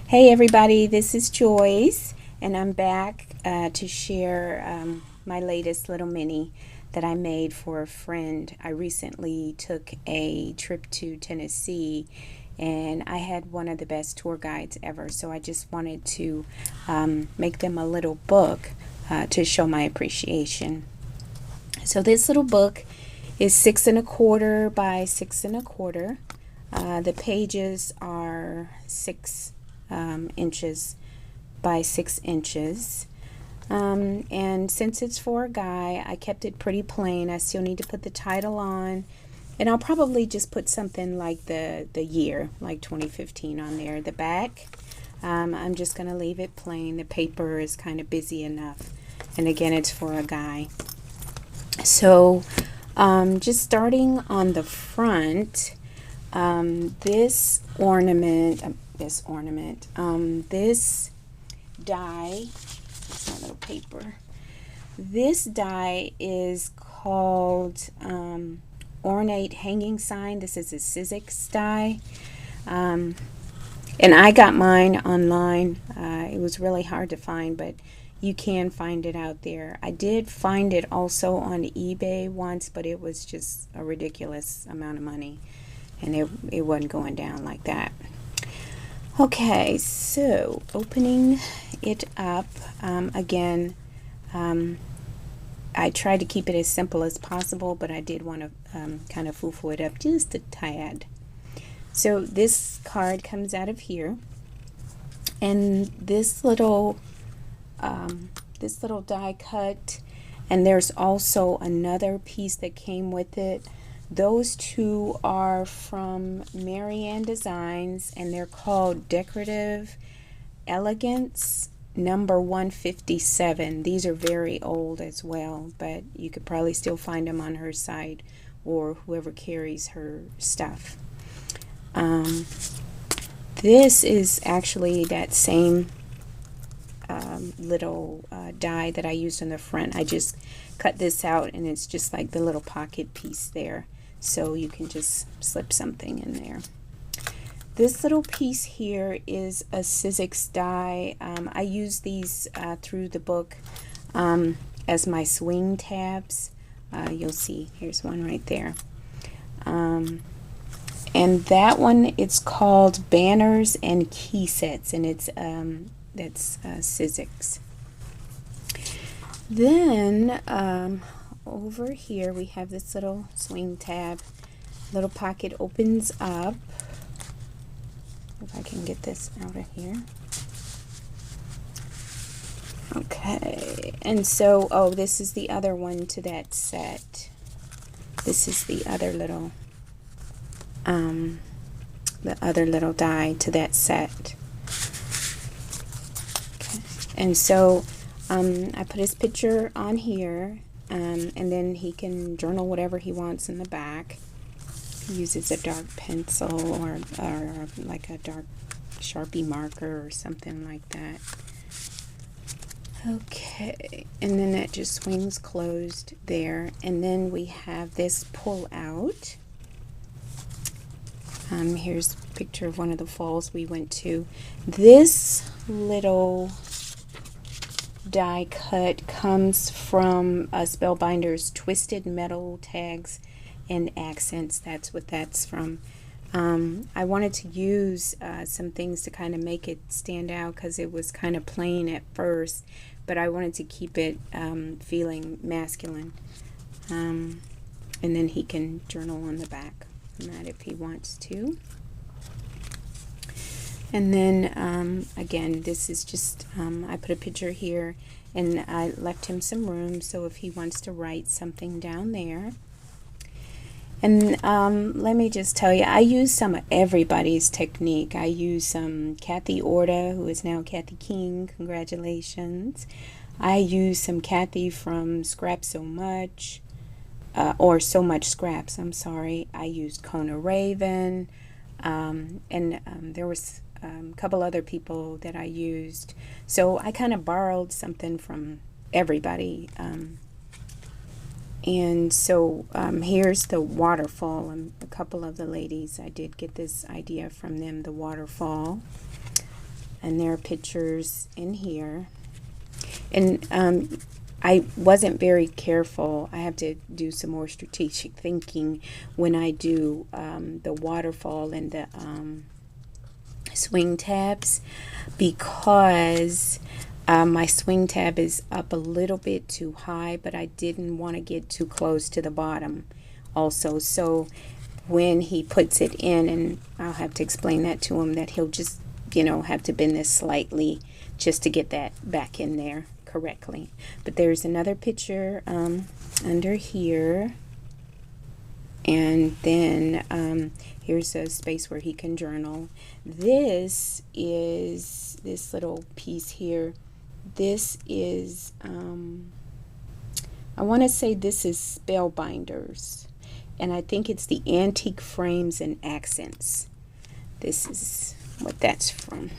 Hey everybody, this is Joyce, and I'm back to share my latest little mini that I made for a friend. I recently took a trip to Tennessee, and I had one of the best tour guides ever, so I just wanted to make them a little book to show my appreciation. So this little book is 6¼ by 6¼ the pages are 6 inches by 6 inches. And since it's for a guy, I kept it pretty plain. I still need to put the title on, and I'll probably just put something like the year, like 2015 on there. The back, I'm just going to leave it plain. The paper is kind of busy enough, and again, it's for a guy. So just starting on the front, this die, it's my little paper. This die is called Ornate Hanging Sign. This is a Sizzix die. And I got mine online. It was really hard to find, but you can find it out there. I did find it also on eBay once, but it was just a ridiculous amount of money, and it wasn't going down like that. Okay, so opening it up, again, I tried to keep it as simple as possible, but I did want to kind of foo-foo it up just a tad. So this card comes out of here, and this little die cut, and there's also another piece that came with it. Those two are from Marianne Designs, and they're called Decorative Elegance number 157. These are very old as well, but you could probably still find them on her site or whoever carries her stuff. This is actually that same little die that I used on the front. I just cut this out, and it's just like the little pocket piece there, so you can just slip something in there. This little piece here is a Sizzix die. I use these through the book as my swing tabs. You'll see, here's one right there. And that one, it's called Banners and Key Sets, and it's that's Sizzix. Then over here we have this little swing tab. Little pocket opens up. If I can get this out of here. Okay, and so, oh, this is the other one to that set. This is the other little die to that set. Okay. And so I put his picture on here, and then he can journal whatever he wants in the back. He uses a dark pencil or like a dark Sharpie marker or something like that. Okay, and then that just swings closed there, and then we have this pull out. Here's a picture of one of the falls we went to. This little die cut comes from Spellbinders Twisted Metal Tags and Accents. That's what that's from. I wanted to use some things to kind of make it stand out because it was kind of plain at first, but I wanted to keep it feeling masculine. And then he can journal on the back on that if he wants to. And then again, this is just I put a picture here, and I left him some room so if he wants to write something down there. And let me just tell you, I use some of everybody's technique. I use some Cathy Orta, who is now Cathy King. Congratulations. I use some Cathy from Scrap So Much, or So Much Scraps, I'm sorry. I used Kona Raven, and there was a couple other people that I used. So I kind of borrowed something from everybody. And so here's the waterfall, and a couple of the ladies, I did get this idea from them, the waterfall. And there are pictures in here. And I wasn't very careful. I have to do some more strategic thinking when I do the waterfall and the swing tabs, because my swing tab is up a little bit too high, but I didn't want to get too close to the bottom also. So when he puts it in, and I'll have to explain that to him, that he'll just, you know, have to bend this slightly just to get that back in there correctly. But there's another picture under here, and then here's a space where he can journal. This is this little piece here. This is I want to say this is Spellbinders, and I think it's the Antique Frames and Accents. This is what that's from.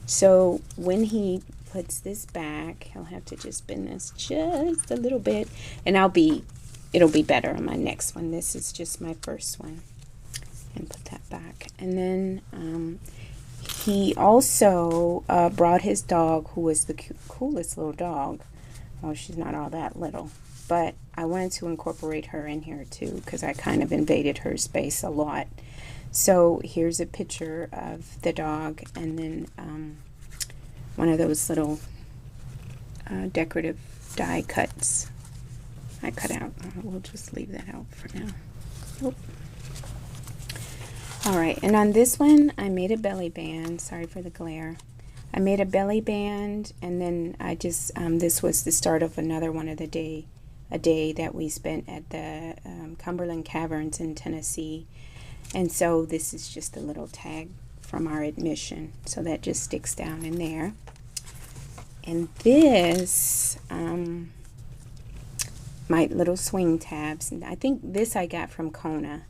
So when he puts this back, he'll have to just bend this just a little bit, and it'll be better on my next one. This is just my first one. And put that back. And then he also brought his dog, who was the coolest little dog. Well, she's not all that little, but I wanted to incorporate her in here too, because I kind of invaded her space a lot. So here's a picture of the dog, and then one of those little decorative die cuts I cut out. We'll just leave that out for now. Oop. Alright, and on this one I made a belly band. Sorry for the glare. I made a belly band, and then I just this was the start of another one of a day that we spent at the Cumberland Caverns in Tennessee. And so this is just a little tag from our admission, so that just sticks down in there. And this my little swing tabs, and I think this I got from Kona.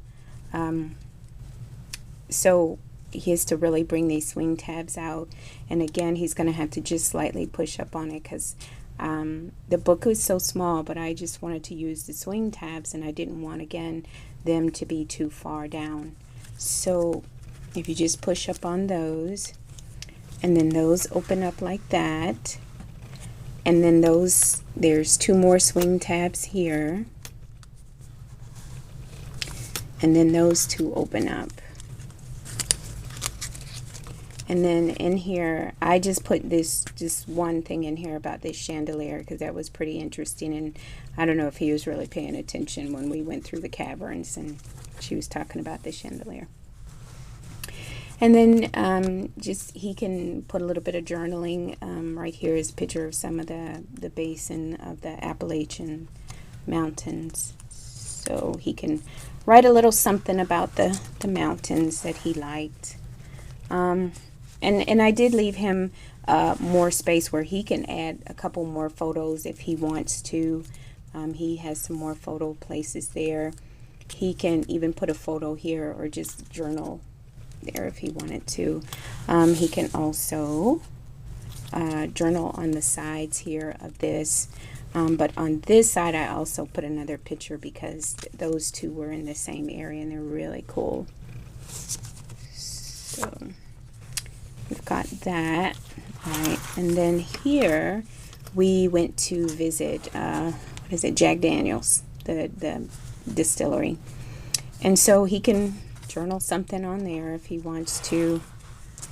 So he has to really bring these swing tabs out, and again he's going to have to just slightly push up on it, because the book was so small, but I just wanted to use the swing tabs, and I didn't want, again, them to be too far down. So if you just push up on those, and then those open up like that, and then there's two more swing tabs here, and then those two open up. And then in here, I just put just one thing in here about this chandelier, because that was pretty interesting, and I don't know if he was really paying attention when we went through the caverns and she was talking about the chandelier. And then just he can put a little bit of journaling. Right here is a picture of some of the basin of the Appalachian Mountains. So he can write a little something about the mountains that he liked. And I did leave him more space where he can add a couple more photos if he wants to. He has some more photo places there. He can even put a photo here or just journal there if he wanted to. He can also journal on the sides here of this. But on this side I also put another picture because those two were in the same area and they're really cool. So we've got that. Alright, and then here we went to visit what is it, Jack Daniels, the distillery. And so he can journal something on there if he wants to.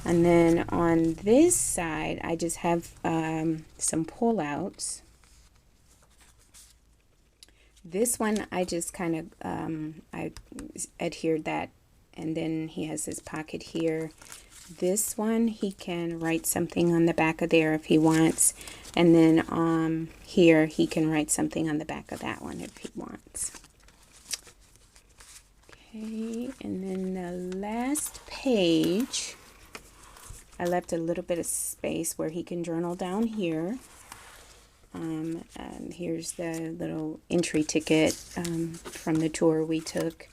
And then on this side I just have some pull-outs. This one I just kind of I adhered that, and then he has his pocket here. This one he can write something on the back of there if he wants, and then here he can write something on the back of that one if he wants. Okay, and then the last page I left a little bit of space where he can journal down here. And here's the little entry ticket from the tour we took,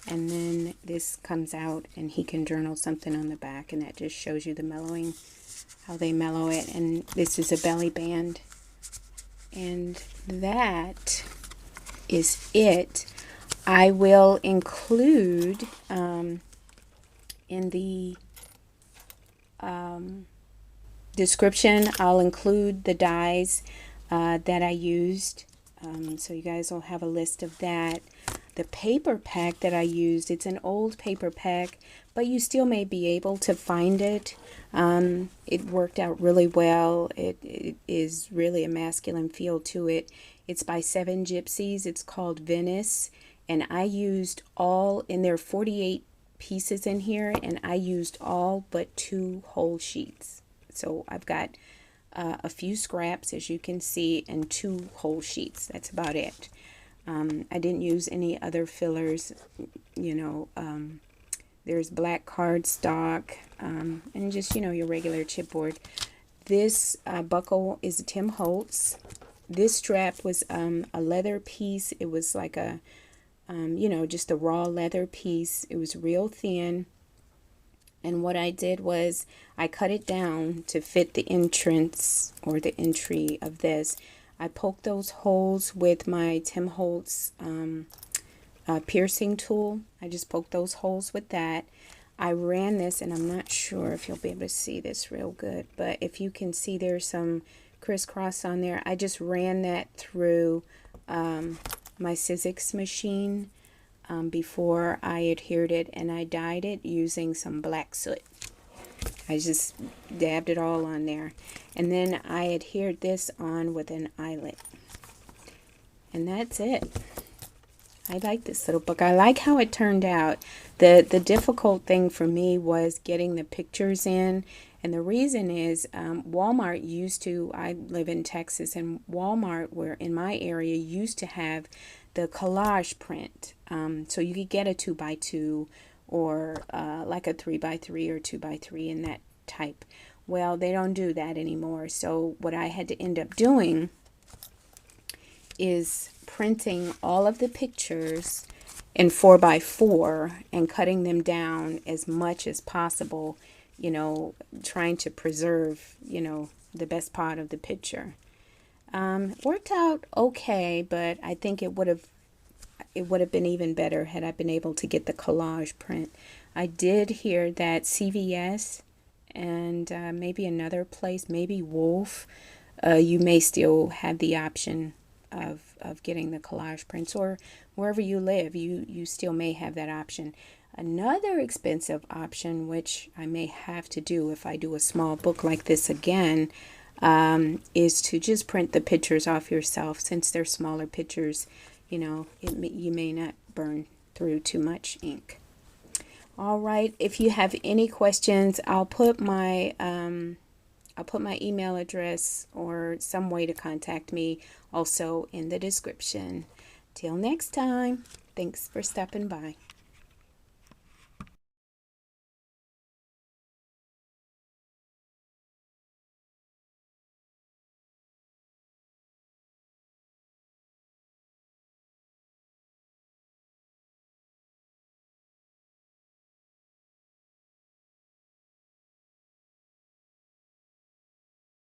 and then this comes out and he can journal something on the back, and that just shows you the mellowing, how they mellow it. And this is a belly band, and that is it. I will include in the description, I'll include the dies that I used, so you guys will have a list of that. The paper pack that I used, it's an old paper pack, but you still may be able to find it. It worked out really well. It is really a masculine feel to it. It's by 7 Gypsies. It's called Venice, and I used all, and there are 48 pieces in here, and I used all but 2 whole sheets. So I've got a few scraps, as you can see, and 2 whole sheets. That's about it. I didn't use any other fillers, you know. There's black cardstock, and just, you know, your regular chipboard. This buckle is a Tim Holtz. This strap was a leather piece. It was like a, you know, just a raw leather piece. It was real thin. And what I did was I cut it down to fit the entrance or the entry of this. I poked those holes with my Tim Holtz piercing tool. I just poked those holes with that. I ran this, and I'm not sure if you'll be able to see this real good, but if you can see, there's some crisscross on there. I just ran that through my Sizzix machine before I adhered it, and I dyed it using some black soot. I just dabbed it all on there, and then I adhered this on with an eyelet, and that's it. I like this little book. I like how it turned out. The difficult thing for me was getting the pictures in, and the reason is Walmart used to, I live in Texas, and Walmart, where in my area, used to have the collage print. So you could get a 2x2 or like a 3x3 or 2x3 in that type. Well, they don't do that anymore. So what I had to end up doing is printing all of the pictures in 4x4 and cutting them down as much as possible, you know, trying to preserve, you know, the best part of the picture. Worked out okay, but I think it would have been even better had I been able to get the collage print. I did hear that CVS and maybe another place, maybe Wolf, you may still have the option of getting the collage prints, or wherever you live, you still may have that option. Another expensive option, which I may have to do if I do a small book like this again, is to just print the pictures off yourself. Since they're smaller pictures, you know, you may not burn through too much ink. All right, if you have any questions, I'll put my email address or some way to contact me also in the description. Till next time, thanks for stopping by.